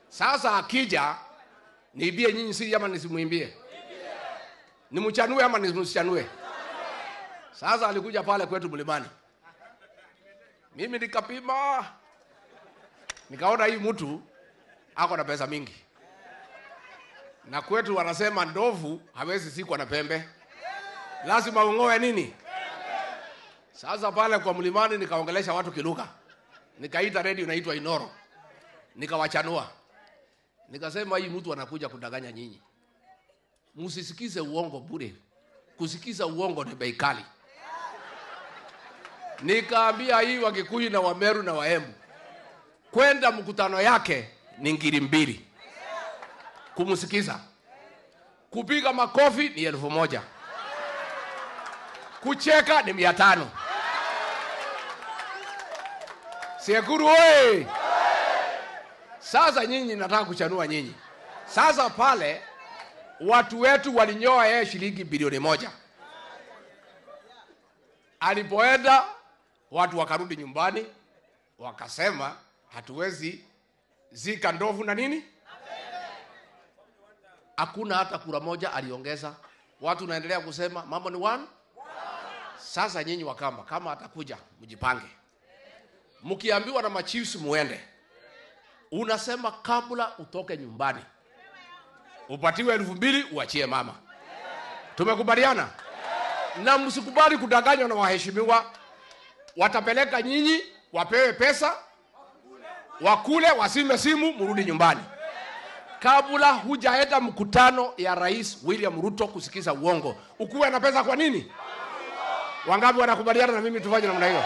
Sasa akija niibie nyinyi siri ama nisimuimbie? Nimchanue ama nisimchanue? Sasa alikuja pale kwetu Mlimani. Mimi nikapima. Nikaona hii mtu ako na pesa mingi. Na kwetu wanasema ndovu hawezi sikwa na pembe. Lazima ungoe nini? Sasa pale kwa Mlimani nikaongelesha watu kiluka. Nikaita radio inaitwa Inoro. Nikawachanua. Nikasema hii mtu anakuja kudanganya nyinyi. Msisikize uongo bure. Kusikiza uongo ni bei kali. Nikaambia hii Wakikuyu na Wameru na Waembu, kwenda mkutano yake ni ngiri 2. Kumsikiza. Kupiga makofi ni 1000. Kucheka ni 500. Sekuru oye! Sasa nyinyi nataka kuchanua nyinyi. Sasa pale watu wetu walinyoa yeye shilingi bilioni 1. Alipoenda watu wakarudi nyumbani wakasema hatuwezi zika ndovu na nini? Hakuna hata kura moja aliongeza. Watu naendelea kusema mambo ni 1. Sasa nyinyi Wakamba kama atakuja mjipange. Mkiambiwa na machiefs muende. Unasema kabla utoke nyumbani upatiwe 2000 uachie mama. Tumekubaliana? Na msikubali kudanganywa na waheshimiwa. Watapeleka nyinyi, wapewe pesa, wakule, wasime simu, murudi nyumbani. Kabla hujaenda mkutano ya Rais William Ruto kusikiza uongo, ukuwe na pesa kwa nini? Wangapi wanakubaliana na mimi tufanye namna hiyo?